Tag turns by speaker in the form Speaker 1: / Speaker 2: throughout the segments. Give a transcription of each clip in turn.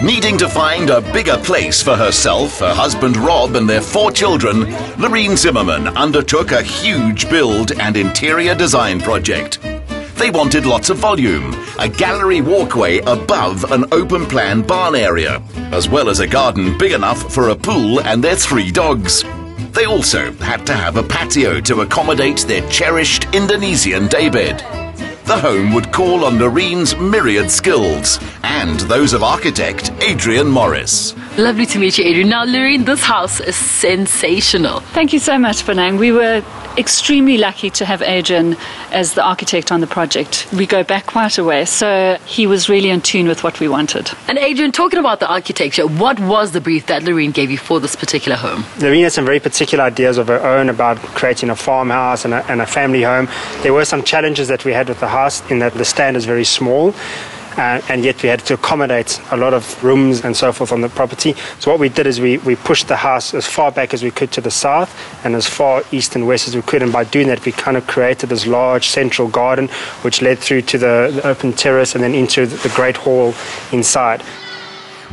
Speaker 1: Needing to find a bigger place for herself, her husband Rob and their 4 children, Lorene Zimmerman undertook a huge build and interior design project. They wanted lots of volume, a gallery walkway above an open-plan barn area, as well as a garden big enough for a pool and their 3 dogs. They also had to have a patio to accommodate their cherished Indonesian daybed. The home would call on Lorene's myriad skills and those of architect Adrian Morris.
Speaker 2: Lovely to meet you, Adrian. Now, Lorene, this house is sensational.
Speaker 3: Thank you so much, Penang. We were extremely lucky to have Adrian as the architect on the project. We go back quite a way, so he was really in tune with what we wanted.
Speaker 2: And Adrian, talking about the architecture, what was the brief that Lorene gave you for this particular home?
Speaker 4: Lorene had some very particular ideas of her own about creating a farmhouse and a family home. There were some challenges that we had with the house in that the stand is very small. And yet we had to accommodate a lot of rooms and so forth on the property. So what we did is we pushed the house as far back as we could to the south and as far east and west as we could. And by doing that, we kind of created this large central garden, which led through to the open terrace and then into the great hall inside.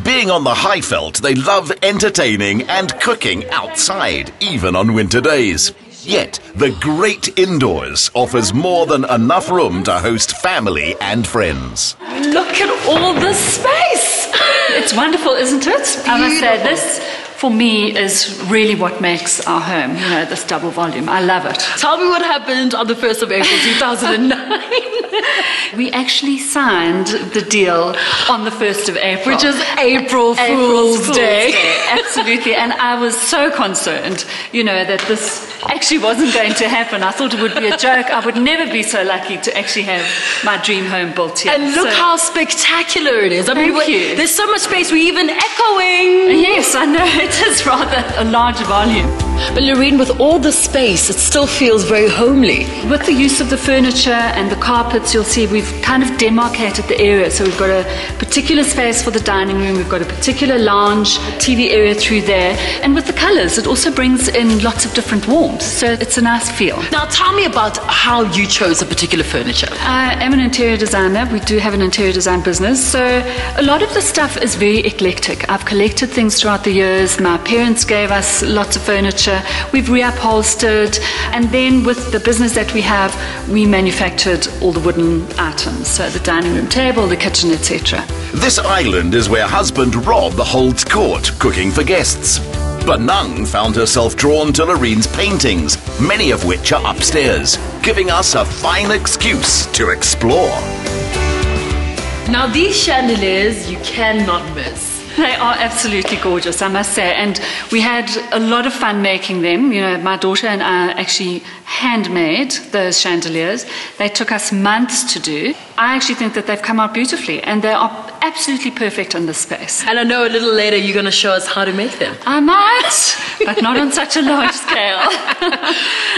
Speaker 1: Being on the Highveld, they love entertaining and cooking outside, even on winter days. Yet, the great indoors offers more than enough room to host family and friends.
Speaker 2: Look at all this space!
Speaker 3: It's wonderful, isn't it? I must say, this, for me, is really what makes our home, you know, this double volume. I love it.
Speaker 2: Tell me what happened on the 1st of April 2009.
Speaker 3: We actually signed the deal on the 1st of April.
Speaker 2: Which is April Fool's Day.
Speaker 3: Absolutely. And I was so concerned, you know, that this actually wasn't going to happen. I thought it would be a joke. I would never be so lucky to actually have my dream home built here.
Speaker 2: And look how spectacular it is. I mean,
Speaker 3: Thank you.
Speaker 2: There's so much space, we're even echoing.
Speaker 3: Yes, I know. It is rather a large volume.
Speaker 2: But Lorene, with all the space, it still feels very homely.
Speaker 3: With the use of the furniture and the carpets, you'll see we've kind of demarcated the area. So we've got a particular space for the dining room, we've got a particular lounge, TV area through there. And with the colours, it also brings in lots of different warmth. So it's a nice feel.
Speaker 2: Now tell me about how you chose a particular furniture.
Speaker 3: I am an interior designer. We do have an interior design business. So a lot of the stuff is very eclectic. I've collected things throughout the years. My parents gave us lots of furniture. We've reupholstered, and then with the business that we have, we manufactured all the wooden items, so the dining room table, the kitchen, etc.
Speaker 1: This island is where husband Rob holds court, cooking for guests. But Nung found herself drawn to Lorene's paintings, many of which are upstairs, giving us a fine excuse to explore.
Speaker 2: Now these chandeliers you cannot miss.
Speaker 3: They are absolutely gorgeous, I must say, and we had a lot of fun making them. You know, my daughter and I actually handmade those chandeliers. They took us months to do. I actually think that they've come out beautifully, and they are absolutely perfect in this space.
Speaker 2: And I know a little later you're going to show us how to make them.
Speaker 3: I might, but not on such a large scale.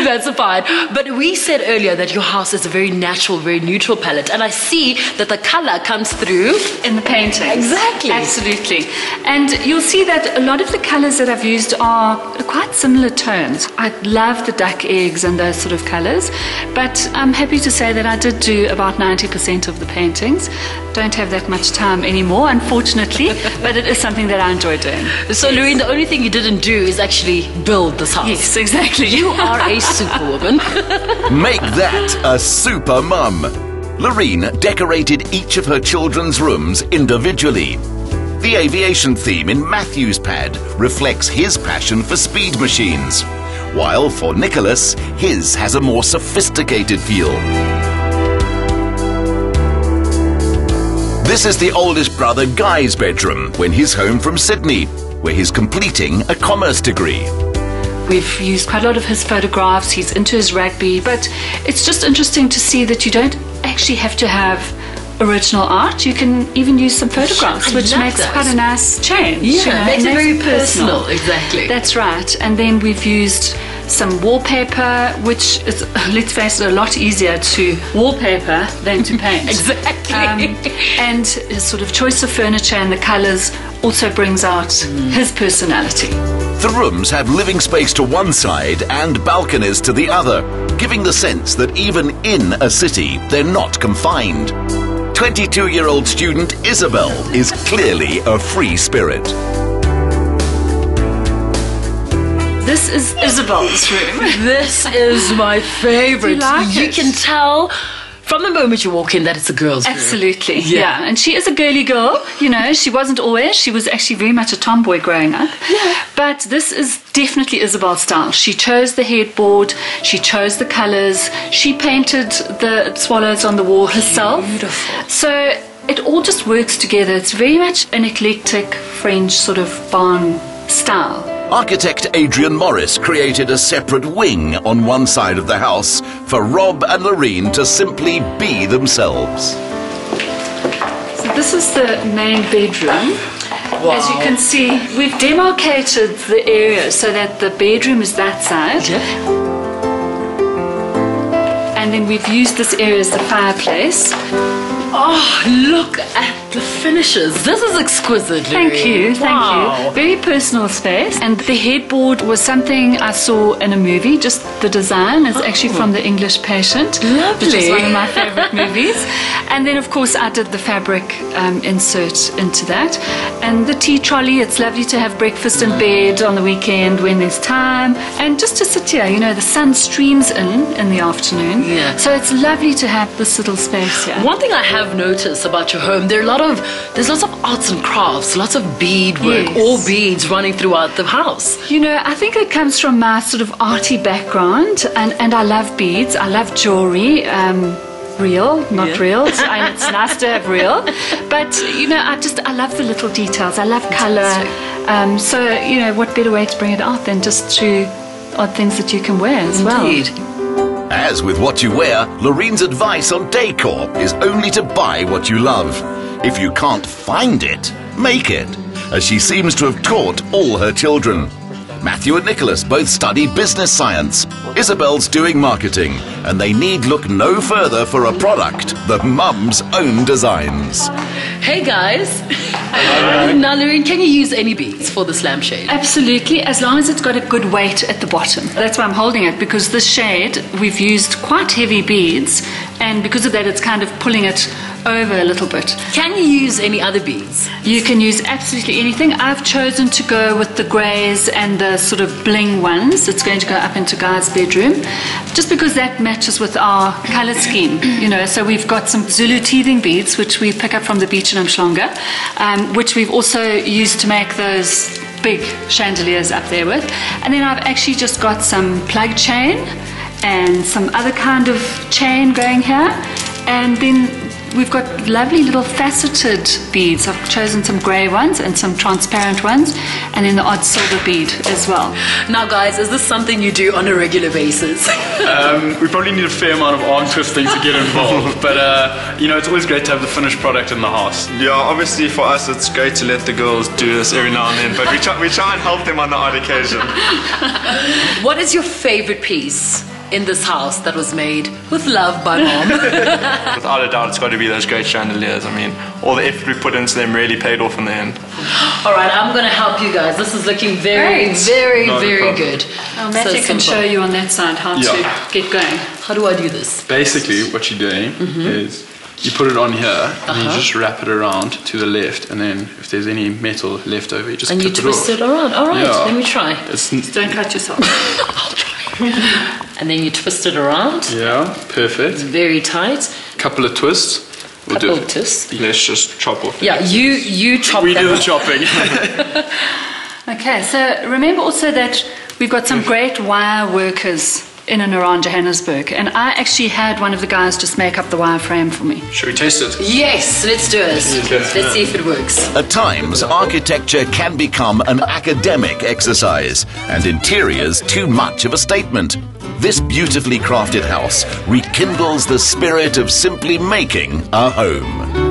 Speaker 2: That's fine. But we said earlier that your house is a very natural, very neutral palette, and I see that the color comes through
Speaker 3: in the painting.
Speaker 2: Exactly.
Speaker 3: Absolutely. And you'll see that a lot of the colors that I've used are quite similar tones. I love the duck eggs and those sort of colors, but I'm happy to say that I did do about 90% of the paintings. Don't have that much time anymore, unfortunately, but it is something that I enjoy doing.
Speaker 2: So, Lorene, the only thing you didn't do is actually build this house.
Speaker 3: Yes, exactly.
Speaker 2: You are a superwoman.
Speaker 1: Make that a super mum. Lorene decorated each of her children's rooms individually. The aviation theme in Matthew's pad reflects his passion for speed machines, while for Nicholas, his has a more sophisticated feel. This is the oldest brother Guy's bedroom when he's home from Sydney, where he's completing a commerce degree.
Speaker 3: We've used quite a lot of his photographs. He's into his rugby, but it's just interesting to see that you don't actually have to have original art. You can even use some photographs, which makes quite a nice change.
Speaker 2: Yeah, makes it very personal. Exactly.
Speaker 3: That's right. And then we've used some wallpaper, which is, let's face it, a lot easier to wallpaper than to paint.
Speaker 2: Exactly.
Speaker 3: And his sort of choice of furniture and the colours also brings out his personality.
Speaker 1: The rooms have living space to one side and balconies to the other, giving the sense that even in a city, they're not confined. 22-year-old student Isabel is clearly a free spirit.
Speaker 3: This is Isabel's room.
Speaker 2: This is my favorite.
Speaker 3: Do you like
Speaker 2: You
Speaker 3: it?
Speaker 2: can tell from the moment you walk in that it's a girl's room.
Speaker 3: Absolutely,
Speaker 2: Yeah.
Speaker 3: yeah. And she is a girly girl, you know, she wasn't always. She was actually very much a tomboy growing up.
Speaker 2: Yeah.
Speaker 3: But this is definitely Isabel's style. She chose the headboard, she chose the colours, she painted the swallows on the wall herself.
Speaker 2: Beautiful.
Speaker 3: So it all just works together. It's very much an eclectic French sort of barn style.
Speaker 1: Architect Adrian Morris created a separate wing on one side of the house for Rob and Loreen to simply be themselves.
Speaker 3: So this is the main bedroom.
Speaker 2: Wow.
Speaker 3: As you can see, we've demarcated the area so that the bedroom is that side.
Speaker 2: Yeah.
Speaker 3: And then we've used this area as the fireplace.
Speaker 2: Oh, look at the finishes. This is exquisite.
Speaker 3: Thank you, thank
Speaker 2: Wow.
Speaker 3: you. Very personal space. And the headboard was something I saw in a movie. Just the design is actually from The English Patient, which is one of my favorite movies. And then, of course, I did the fabric insert into that. And the tea trolley, it's lovely to have breakfast in bed on the weekend when there's time. And just to sit here, you know, the sun streams in the afternoon.
Speaker 2: Yeah.
Speaker 3: So it's lovely to have this little space here.
Speaker 2: One thing I have noticed about your home, there's lots of arts and crafts, lots of bead work,
Speaker 3: Yes.
Speaker 2: all beads running throughout the house.
Speaker 3: You know, I think it comes from my sort of arty background, and I love beads, I love jewelry, real, not
Speaker 2: Yeah.
Speaker 3: real, and it's nice to have real, but, you know, I love the little details, I love colour, so, you know, what better way to bring it out than just through odd things that you can wear as well.
Speaker 2: Indeed.
Speaker 1: As with what you wear, Loreen's advice on decor is only to buy what you love. If you can't find it, make it, as she seems to have taught all her children. Matthew and Nicholas both study business science. Isabel's doing marketing, and they need look no further for a product that Mum's own designs.
Speaker 2: Hey guys. Now, Loreen, can you use any beads for this lampshade?
Speaker 3: Absolutely, as long as it's got a good weight at the bottom. That's why I'm holding it, because this shade, we've used quite heavy beads, and because of that, it's kind of pulling it over a little bit.
Speaker 2: Can you use any other beads?
Speaker 3: You can use absolutely anything. I've chosen to go with the greys and the sort of bling ones. It's going to go up into Guy's bedroom, just because that matches with our colour scheme, you know. So we've got some Zulu teething beads, which we pick up from the beach in Umhlanga, which we've also used to make those big chandeliers up there with. And then I've actually just got some plug chain and some other kind of chain going here. And then we've got lovely little faceted beads. I've chosen some grey ones and some transparent ones, and then the odd silver bead as well.
Speaker 2: Now, guys, is this something you do on a regular basis?
Speaker 5: We probably need a fair amount of arm twisting to get involved, but you know, it's always great to have the finished product in the house.
Speaker 6: Yeah, obviously for us it's great to let the girls do this every now and then, but we try and help them on the odd occasion.
Speaker 2: What is your favorite piece in this house that was made with love by Mom?
Speaker 6: Without a doubt, it's got to be those great chandeliers. I mean, all the effort we put into them really paid off in the end.
Speaker 2: All right, I'm going to help you guys. This is looking very,
Speaker 3: Great.
Speaker 2: very,
Speaker 6: Not a
Speaker 2: very
Speaker 6: problem.
Speaker 2: good.
Speaker 3: Well, Matthew can show you on that side how
Speaker 5: Yeah.
Speaker 3: to get going.
Speaker 2: How do I do this?
Speaker 5: Basically, what you're doing is you put it on here, and then you just wrap it around to the left, and then if there's any metal left over, you just
Speaker 2: And you
Speaker 5: clip
Speaker 2: twist
Speaker 5: it
Speaker 2: it
Speaker 5: off.
Speaker 2: around. All right,
Speaker 5: Yeah.
Speaker 2: let me try.
Speaker 5: It's,
Speaker 3: Don't cut yourself.
Speaker 2: I'll try. And then you twist it around.
Speaker 5: yeah, perfect.
Speaker 2: Very tight.
Speaker 5: Couple of twists. We'll
Speaker 2: Couple
Speaker 5: do
Speaker 2: of twists.
Speaker 6: Let's just chop off.
Speaker 2: Yeah, you chop
Speaker 5: We
Speaker 2: that
Speaker 5: do the
Speaker 2: up.
Speaker 5: chopping.
Speaker 3: Okay, so remember also that we've got some great wire workers in and around Johannesburg, and I actually had one of the guys just make up the wire frame for me.
Speaker 5: Should we test it?
Speaker 2: Yes, let's do it. Let's see if it works.
Speaker 1: At times, architecture can become an academic exercise, and interiors too much of a statement. This beautifully crafted house rekindles the spirit of simply making a home.